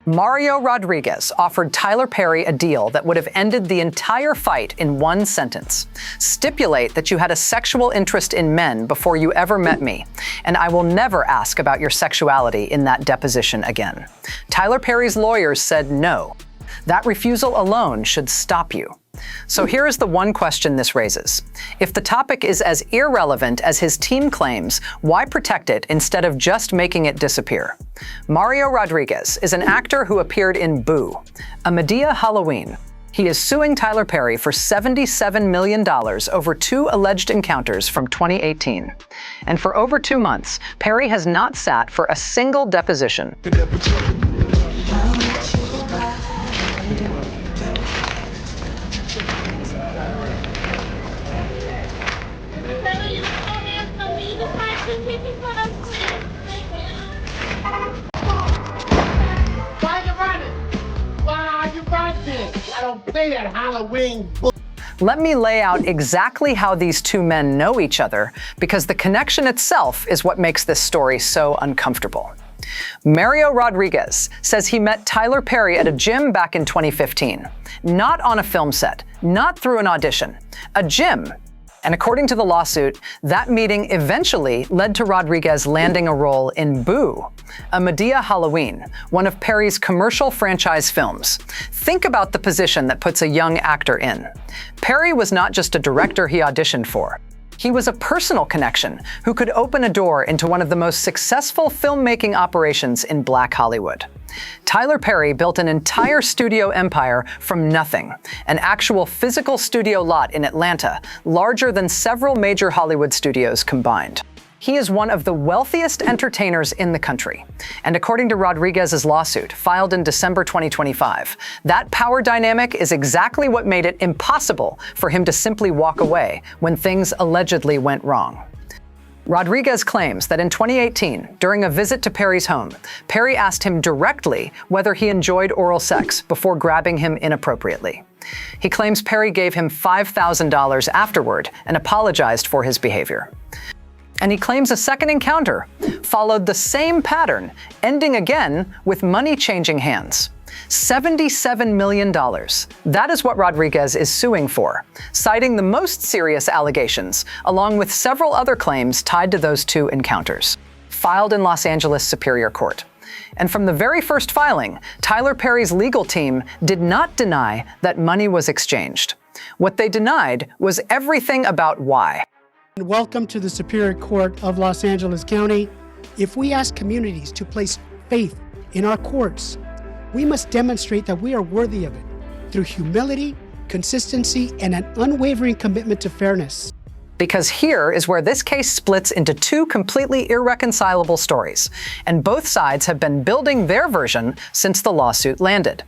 Mario Rodriguez offered Tyler Perry a deal that would have ended the entire fight in one sentence. Stipulate that you had a sexual interest in men before you ever met me, and I will never ask about your sexuality in that deposition again. Tyler Perry's lawyers said no. That refusal alone should stop you. So here is the one question this raises. If the topic is as irrelevant as his team claims, why protect it instead of just making it disappear? Mario Rodriguez is an actor who appeared in Boo, a Madea Halloween. He is suing Tyler Perry for $77 million over 2 alleged encounters from 2018. And for over 2 months, Perry has not sat for a single deposition. I don't play that Halloween bull. Let me lay out exactly how these two men know each other, because the connection itself is what makes this story so uncomfortable. Mario Rodriguez says he met Tyler Perry at a gym back in 2015. Not on a film set, not through an audition, a gym. And according to the lawsuit, that meeting eventually led to Rodriguez landing a role in Boo, a Madea Halloween, one of Perry's commercial franchise films. Think about the position that puts a young actor in. Perry was not just a director he auditioned for. He was a personal connection who could open a door into one of the most successful filmmaking operations in Black Hollywood. Tyler Perry built an entire studio empire from nothing, an actual physical studio lot in Atlanta, larger than several major Hollywood studios combined. He is one of the wealthiest entertainers in the country. And according to Rodriguez's lawsuit, filed in December 2025, that power dynamic is exactly what made it impossible for him to simply walk away when things allegedly went wrong. Rodriguez claims that in 2018, during a visit to Perry's home, Perry asked him directly whether he enjoyed oral sex before grabbing him inappropriately. He claims Perry gave him $5,000 afterward and apologized for his behavior. And he claims a second encounter followed the same pattern, ending again with money changing hands. $77 million. That is what Rodriguez is suing for, citing the most serious allegations, along with several other claims tied to those 2 encounters, filed in Los Angeles Superior Court. And from the very first filing, Tyler Perry's legal team did not deny that money was exchanged. What they denied was everything about why. Welcome to the Superior Court of Los Angeles County. If we ask communities to place faith in our courts, we must demonstrate that we are worthy of it through humility, consistency, and an unwavering commitment to fairness. Because here is where this case splits into 2 completely irreconcilable stories, and both sides have been building their version since the lawsuit landed.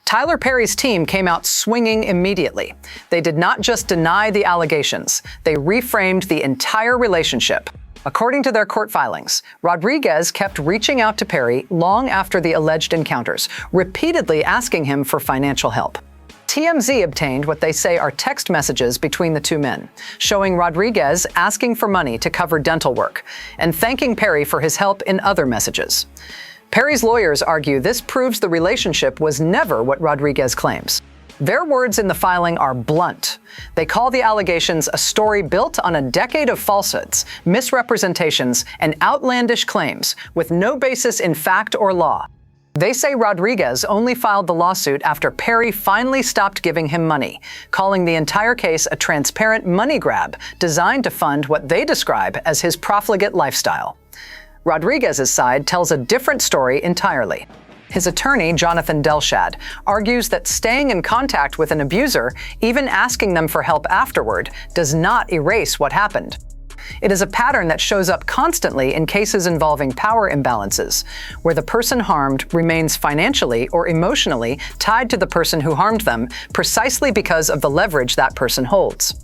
Tyler Perry's team came out swinging immediately. They did not just deny the allegations, they reframed the entire relationship. According to their court filings, Rodriguez kept reaching out to Perry long after the alleged encounters, repeatedly asking him for financial help. TMZ obtained what they say are text messages between the 2 men, showing Rodriguez asking for money to cover dental work and thanking Perry for his help in other messages. Perry's lawyers argue this proves the relationship was never what Rodriguez claims. Their words in the filing are blunt. They call the allegations a story built on a decade of falsehoods, misrepresentations, and outlandish claims with no basis in fact or law. They say Rodriguez only filed the lawsuit after Perry finally stopped giving him money, calling the entire case a transparent money grab designed to fund what they describe as his profligate lifestyle. Rodriguez's side tells a different story entirely. His attorney, Jonathan Delshad, argues that staying in contact with an abuser, even asking them for help afterward, does not erase what happened. It is a pattern that shows up constantly in cases involving power imbalances, where the person harmed remains financially or emotionally tied to the person who harmed them precisely because of the leverage that person holds.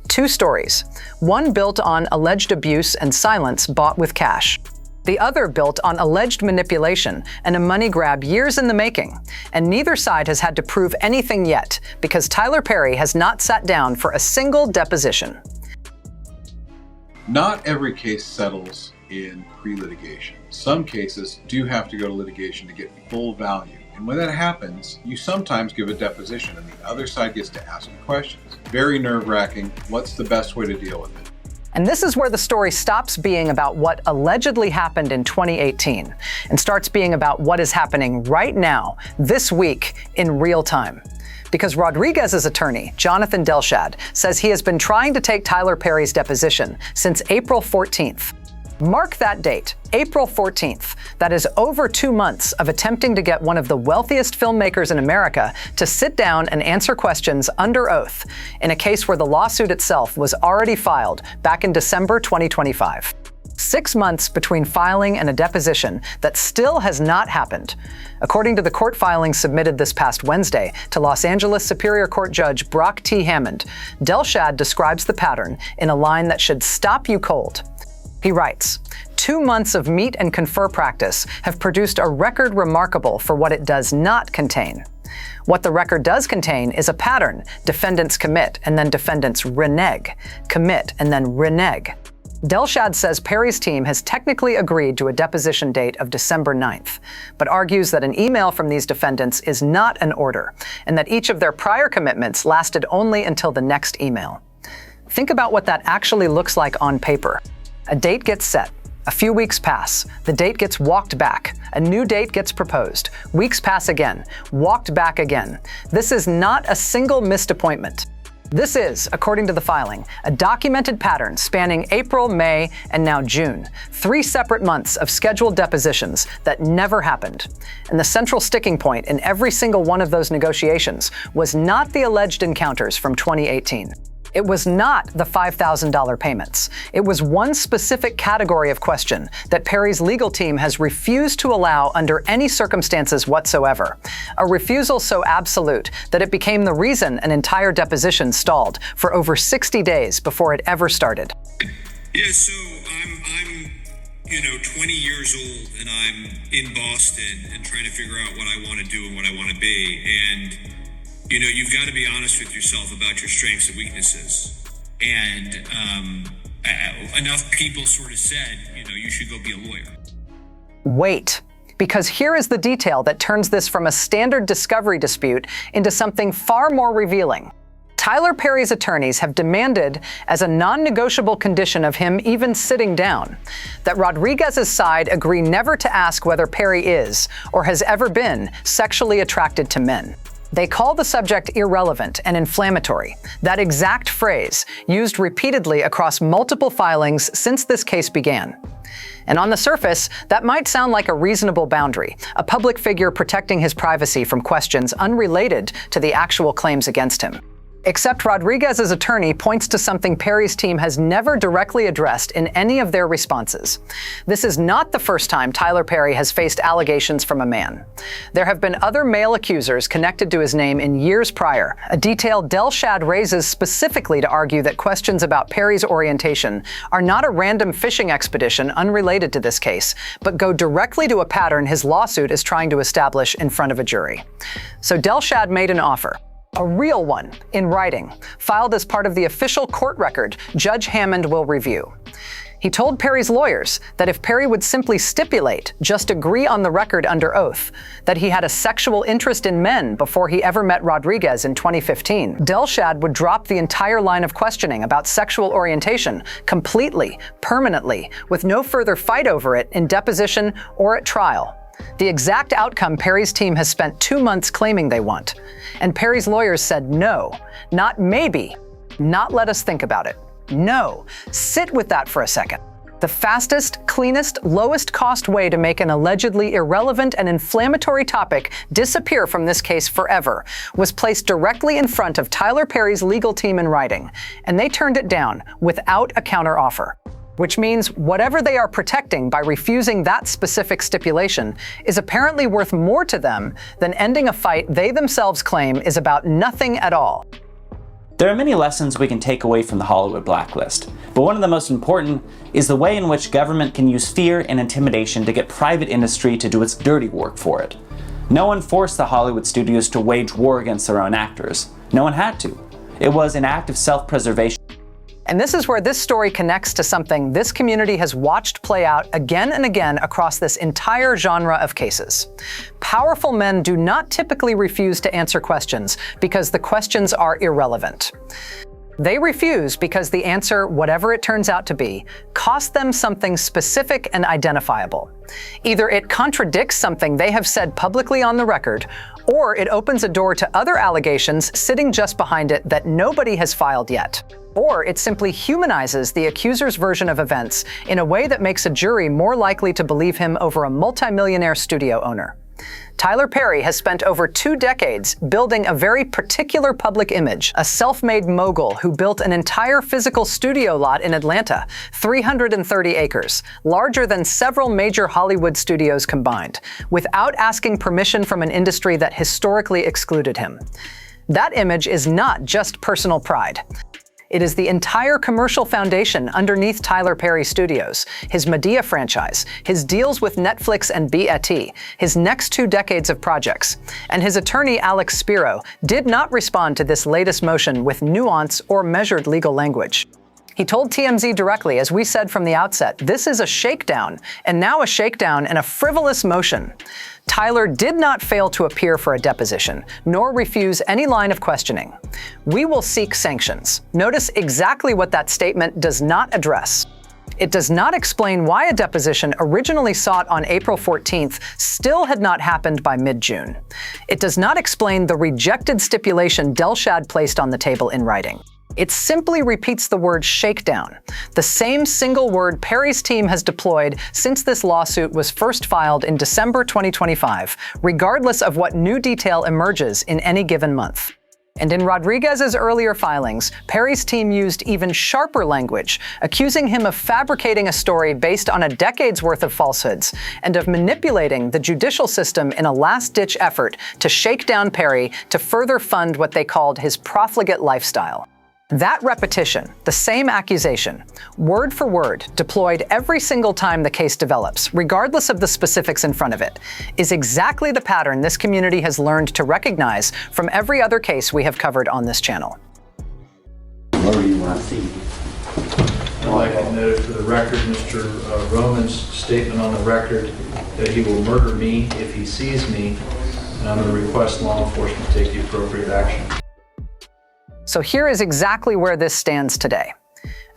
2 stories, one built on alleged abuse and silence bought with cash. The other built on alleged manipulation and a money grab years in the making, and neither side has had to prove anything yet because Tyler Perry has not sat down for a single deposition. Not every case settles in pre-litigation. Some cases do have to go to litigation to get full value. And when that happens, you sometimes give a deposition and the other side gets to ask you questions. Very nerve-wracking. What's the best way to deal with it? And this is where the story stops being about what allegedly happened in 2018 and starts being about what is happening right now, this week, in real time. Because Rodriguez's attorney, Jonathan Delshad, says he has been trying to take Tyler Perry's deposition since April 14th. Mark that date, April 14th. That is over 2 months of attempting to get one of the wealthiest filmmakers in America to sit down and answer questions under oath in a case where the lawsuit itself was already filed back in December 2025. 6 months between filing and a deposition that still has not happened. According to the court filings submitted this past Wednesday to Los Angeles Superior Court Judge Brock T. Hammond, Delshad describes the pattern in a line that should stop you cold. He writes, 2 months of meet and confer practice have produced a record remarkable for what it does not contain. What the record does contain is a pattern: defendants commit and then defendants renege, commit and then renege. Delshad says Perry's team has technically agreed to a deposition date of December 9th, but argues that an email from these defendants is not an order, and that each of their prior commitments lasted only until the next email. Think about what that actually looks like on paper. A date gets set. A few weeks pass. The date gets walked back. A new date gets proposed. Weeks pass again. Walked back again. This is not a single missed appointment. This is, according to the filing, a documented pattern spanning April, May, and now June. 3 separate months of scheduled depositions that never happened. And the central sticking point in every single one of those negotiations was not the alleged encounters from 2018. It was not the $5,000 payments. It was one specific category of question that Perry's legal team has refused to allow under any circumstances whatsoever. A refusal so absolute that it became the reason an entire deposition stalled for over 60 days before it ever started. Yeah, so I'm 20 years old and I'm in Boston and trying to figure out what I want to do and what I want to be. And you've got to be honest with yourself about your strengths and weaknesses. And enough people sort of said, you should go be a lawyer. Wait, because here is the detail that turns this from a standard discovery dispute into something far more revealing. Tyler Perry's attorneys have demanded, as a non-negotiable condition of him even sitting down, that Rodriguez's side agree never to ask whether Perry is, or has ever been, sexually attracted to men. They call the subject irrelevant and inflammatory, that exact phrase used repeatedly across multiple filings since this case began. And on the surface, that might sound like a reasonable boundary, a public figure protecting his privacy from questions unrelated to the actual claims against him. Except Rodriguez's attorney points to something Perry's team has never directly addressed in any of their responses. This is not the first time Tyler Perry has faced allegations from a man. There have been other male accusers connected to his name in years prior, a detail Delshad raises specifically to argue that questions about Perry's orientation are not a random fishing expedition unrelated to this case, but go directly to a pattern his lawsuit is trying to establish in front of a jury. So Delshad made an offer. A real one, in writing, filed as part of the official court record Judge Hammond will review. He told Perry's lawyers that if Perry would simply stipulate, just agree on the record under oath, that he had a sexual interest in men before he ever met Rodriguez in 2015, Delshad would drop the entire line of questioning about sexual orientation completely, permanently, with no further fight over it in deposition or at trial. The exact outcome Perry's team has spent 2 months claiming they want. And Perry's lawyers said no, not maybe, not let us think about it. No, sit with that for a second. The fastest, cleanest, lowest cost way to make an allegedly irrelevant and inflammatory topic disappear from this case forever was placed directly in front of Tyler Perry's legal team in writing, and they turned it down without a counteroffer. Which means whatever they are protecting by refusing that specific stipulation is apparently worth more to them than ending a fight they themselves claim is about nothing at all. There are many lessons we can take away from the Hollywood blacklist, but one of the most important is the way in which government can use fear and intimidation to get private industry to do its dirty work for it. No one forced the Hollywood studios to wage war against their own actors. No one had to. It was an act of self-preservation. And this is where this story connects to something this community has watched play out again and again across this entire genre of cases. Powerful men do not typically refuse to answer questions because the questions are irrelevant. They refuse because the answer, whatever it turns out to be, costs them something specific and identifiable. Either it contradicts something they have said publicly on the record, or it opens a door to other allegations sitting just behind it that nobody has filed yet. Or it simply humanizes the accuser's version of events in a way that makes a jury more likely to believe him over a multimillionaire studio owner. Tyler Perry has spent over 2 decades building a very particular public image, a self-made mogul who built an entire physical studio lot in Atlanta, 330 acres, larger than several major Hollywood studios combined, without asking permission from an industry that historically excluded him. That image is not just personal pride. It is the entire commercial foundation underneath Tyler Perry Studios, his Medea franchise, his deals with Netflix and BET, his next 2 decades of projects. And his attorney, Alex Spiro, did not respond to this latest motion with nuance or measured legal language. He told TMZ directly, as we said from the outset, this is a shakedown, and now a shakedown in a frivolous motion. Tyler did not fail to appear for a deposition, nor refuse any line of questioning. We will seek sanctions. Notice exactly what that statement does not address. It does not explain why a deposition originally sought on April 14th still had not happened by mid-June. It does not explain the rejected stipulation Delshad placed on the table in writing. It simply repeats the word shakedown, the same single word Perry's team has deployed since this lawsuit was first filed in December 2025, regardless of what new detail emerges in any given month. And in Rodriguez's earlier filings, Perry's team used even sharper language, accusing him of fabricating a story based on a decade's worth of falsehoods and of manipulating the judicial system in a last-ditch effort to shake down Perry to further fund what they called his profligate lifestyle. That repetition, the same accusation, word for word, deployed every single time the case develops, regardless of the specifics in front of it, is exactly the pattern this community has learned to recognize from every other case we have covered on this channel. What do you want to see? I'd like to note for the record, Mr. Roman's statement on the record that he will murder me if he sees me, and I'm going to request law enforcement take the appropriate action. So here is exactly where this stands today.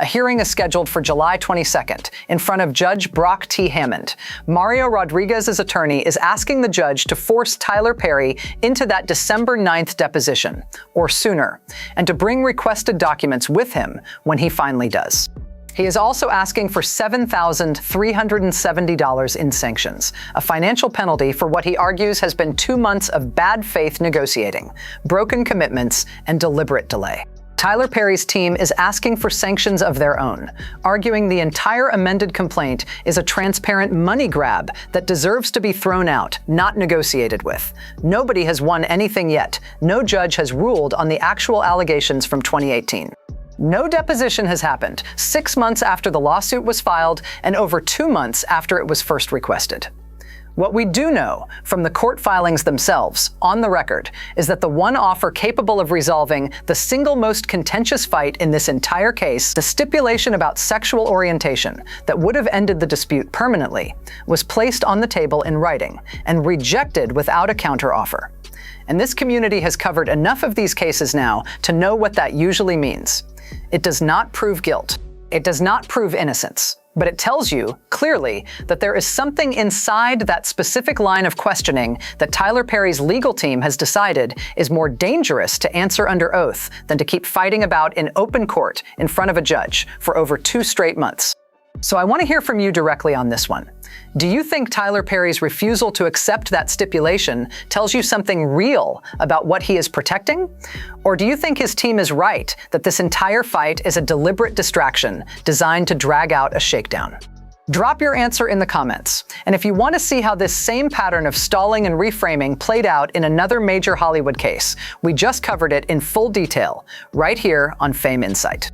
A hearing is scheduled for July 22nd in front of Judge Brock T. Hammond. Mario Rodriguez's attorney is asking the judge to force Tyler Perry into that December 9th deposition, or sooner, and to bring requested documents with him when he finally does. He is also asking for $7,370 in sanctions, a financial penalty for what he argues has been 2 months of bad faith negotiating, broken commitments, and deliberate delay. Tyler Perry's team is asking for sanctions of their own, arguing the entire amended complaint is a transparent money grab that deserves to be thrown out, not negotiated with. Nobody has won anything yet. No judge has ruled on the actual allegations from 2018. No deposition has happened 6 months after the lawsuit was filed and over 2 months after it was first requested. What we do know from the court filings themselves, on the record, is that the one offer capable of resolving the single most contentious fight in this entire case, the stipulation about sexual orientation that would have ended the dispute permanently, was placed on the table in writing and rejected without a counteroffer. And this community has covered enough of these cases now to know what that usually means. It does not prove guilt. It does not prove innocence. But it tells you, clearly, that there is something inside that specific line of questioning that Tyler Perry's legal team has decided is more dangerous to answer under oath than to keep fighting about in open court in front of a judge for over 2 straight months. So I want to hear from you directly on this one. Do you think Tyler Perry's refusal to accept that stipulation tells you something real about what he is protecting? Or do you think his team is right that this entire fight is a deliberate distraction designed to drag out a shakedown? Drop your answer in the comments. And if you want to see how this same pattern of stalling and reframing played out in another major Hollywood case, we just covered it in full detail right here on Fame Insight.